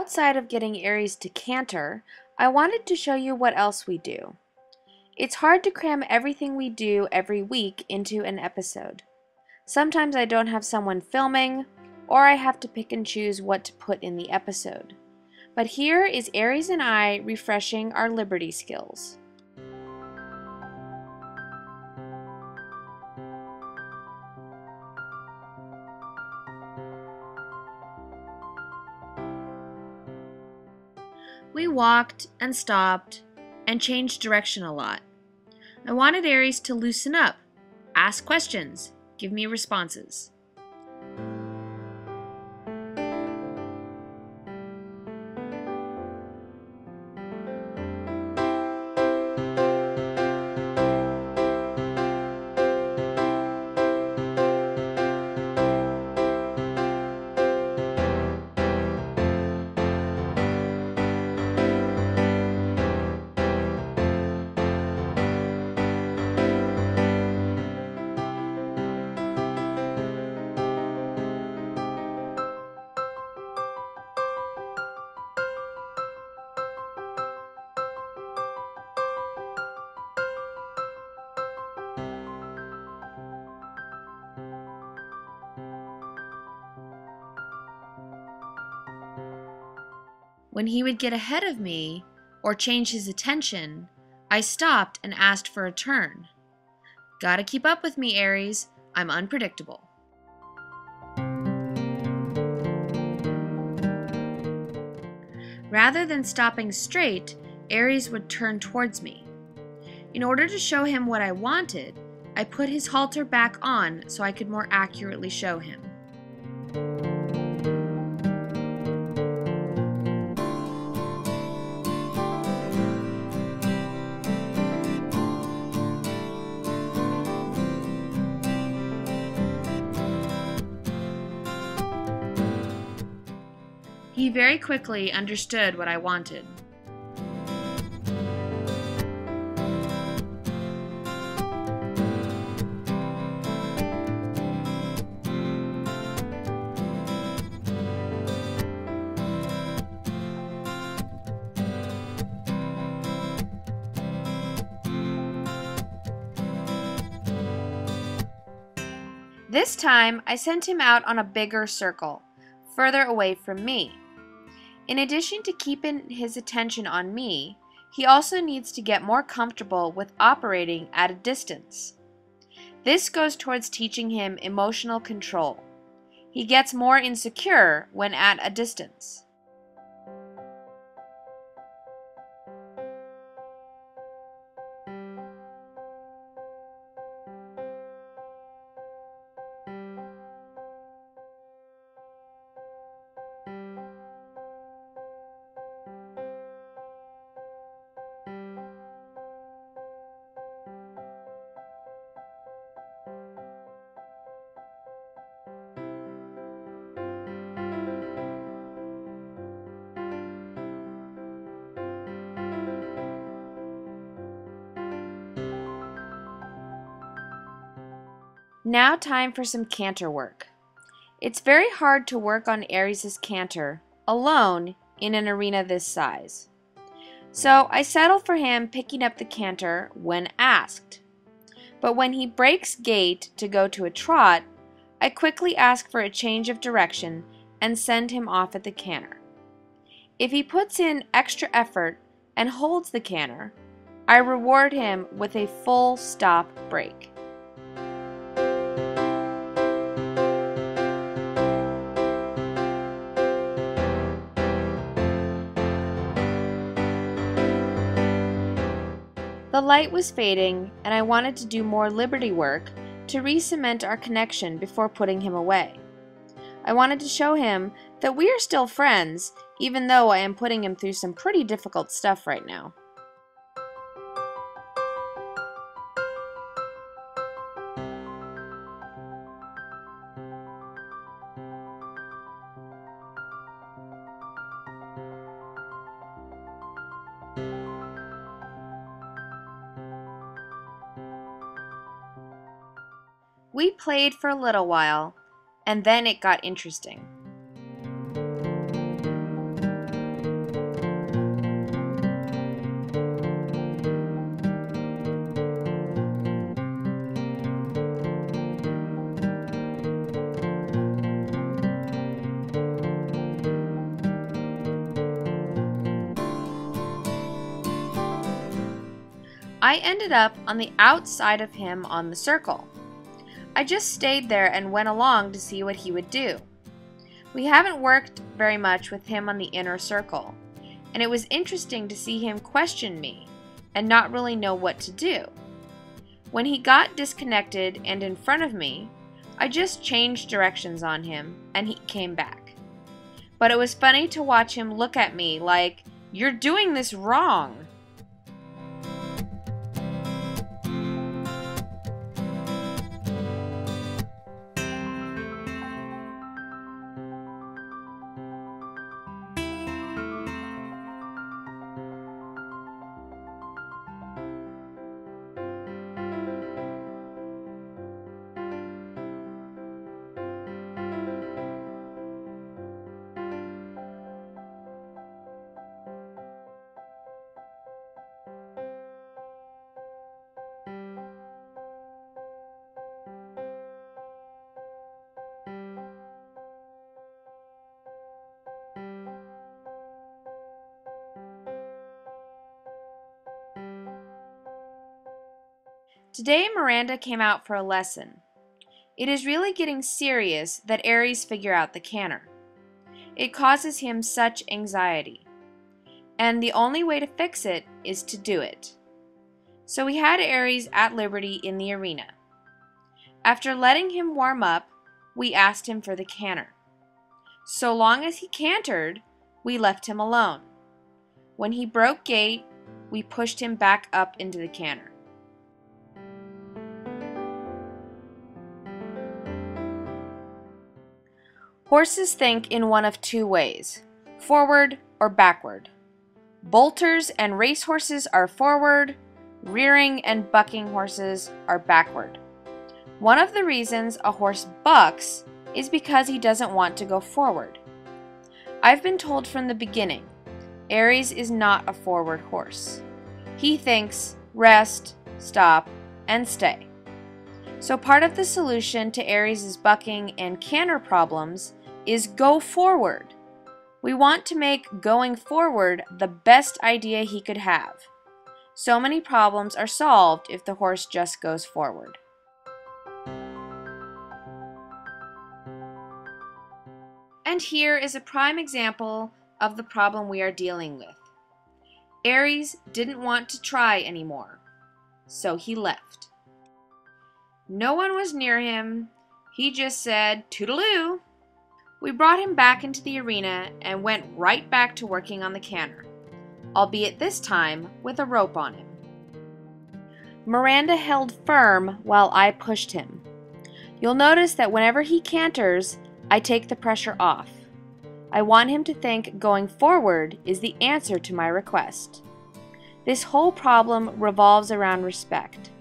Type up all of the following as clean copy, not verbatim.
Outside of getting Aries to canter, I wanted to show you what else we do. It's hard to cram everything we do every week into an episode. Sometimes I don't have someone filming, or I have to pick and choose what to put in the episode. But here is Aries and I refreshing our Liberty skills. We walked and stopped and changed direction a lot. I wanted Aries to loosen up, ask questions, give me responses. When he would get ahead of me or change his attention, I stopped and asked for a turn. Gotta keep up with me, Aries. I'm unpredictable. Rather than stopping straight, Aries would turn towards me. In order to show him what I wanted, I put his halter back on so I could more accurately show him. He very quickly understood what I wanted. This time, I sent him out on a bigger circle, further away from me. In addition to keeping his attention on me, he also needs to get more comfortable with operating at a distance. This goes towards teaching him emotional control. He gets more insecure when at a distance. Now time for some canter work. It's very hard to work on Aries' canter alone in an arena this size. So I settle for him picking up the canter when asked. But when he breaks gait to go to a trot, I quickly ask for a change of direction and send him off at the canter. If he puts in extra effort and holds the canter, I reward him with a full stop break. The light was fading, and I wanted to do more Liberty work to re-cement our connection before putting him away. I wanted to show him that we are still friends, even though I am putting him through some pretty difficult stuff right now. We played for a little while, and then it got interesting. I ended up on the outside of him on the circle. I just stayed there and went along to see what he would do. We haven't worked very much with him on the inner circle, and it was interesting to see him question me and not really know what to do. When he got disconnected and in front of me, I just changed directions on him and he came back. But it was funny to watch him look at me like, "You're doing this wrong." Today Miranda came out for a lesson. It is really getting serious that Aries figure out the canter. It causes him such anxiety, and the only way to fix it is to do it. So we had Aries at liberty in the arena. After letting him warm up, we asked him for the canter. So long as he cantered, we left him alone. When he broke gait, we pushed him back up into the canter. Horses think in one of two ways, forward or backward. Bolters and racehorses are forward, rearing and bucking horses are backward. One of the reasons a horse bucks is because he doesn't want to go forward. I've been told from the beginning, Aries is not a forward horse. He thinks rest, stop, and stay. So part of the solution to Aries' bucking and canter problems is go forward. We want to make going forward the best idea he could have. So many problems are solved if the horse just goes forward. And here is a prime example of the problem we are dealing with. Aries didn't want to try anymore, so he left. No one was near him. He just said, "Toodaloo." We brought him back into the arena and went right back to working on the canter, albeit this time with a rope on him. Miranda held firm while I pushed him. You'll notice that whenever he canters, I take the pressure off. I want him to think going forward is the answer to my request. This whole problem revolves around respect.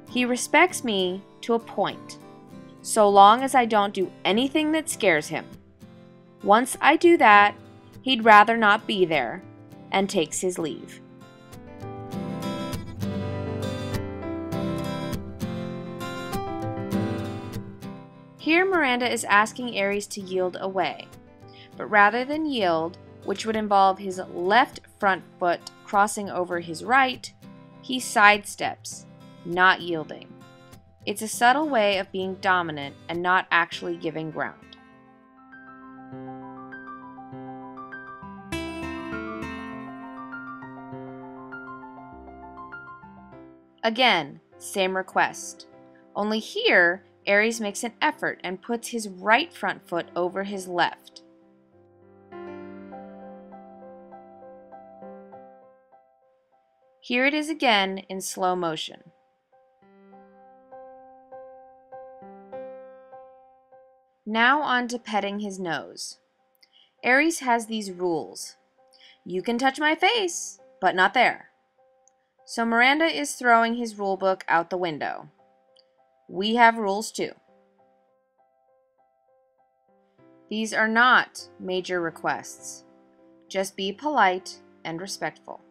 He respects me to a point, so long as I don't do anything that scares him. Once I do that, he'd rather not be there and takes his leave. Here Miranda is asking Aries to yield away, but rather than yield, which would involve his left front foot crossing over his right, he sidesteps, not yielding. It's a subtle way of being dominant and not actually giving ground. Again, same request. Only here, Aries makes an effort and puts his right front foot over his left. Here it is again in slow motion. Now on to petting his nose. Aries has these rules. You can touch my face, but not there. So Miranda is throwing his rule book out the window. We have rules too. These are not major requests. Just be polite and respectful.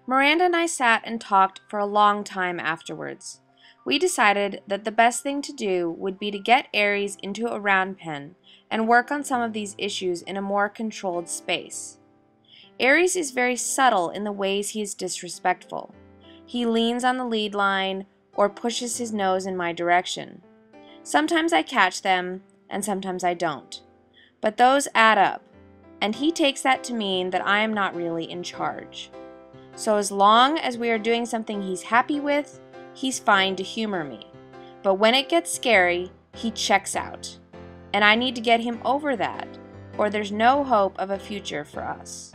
Miranda and I sat and talked for a long time afterwards. we decided that the best thing to do would be to get Aries into a round pen and work on some of these issues in a more controlled space. Aries is very subtle in the ways he is disrespectful. He leans on the lead line or pushes his nose in my direction. Sometimes I catch them, and sometimes I don't. But those add up, and he takes that to mean that I am not really in charge. So as long as we are doing something he's happy with, he's fine to humor me. But when it gets scary, he checks out. And I need to get him over that, or there's no hope of a future for us.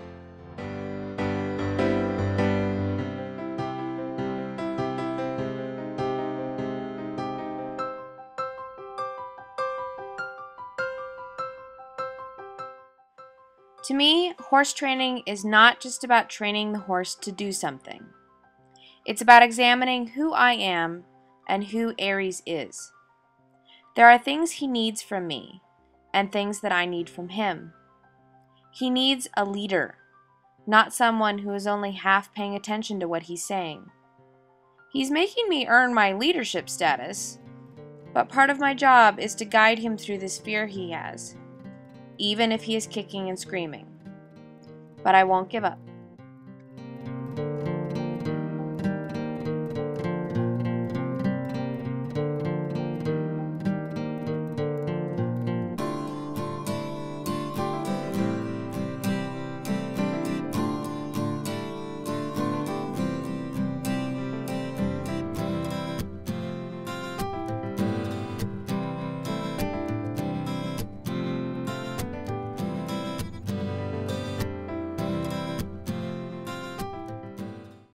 To me, horse training is not just about training the horse to do something. It's about examining who I am and who Aries is. There are things he needs from me and things that I need from him. He needs a leader, not someone who is only half paying attention to what he's saying. He's making me earn my leadership status, but part of my job is to guide him through this fear he has, even if he is kicking and screaming. But I won't give up.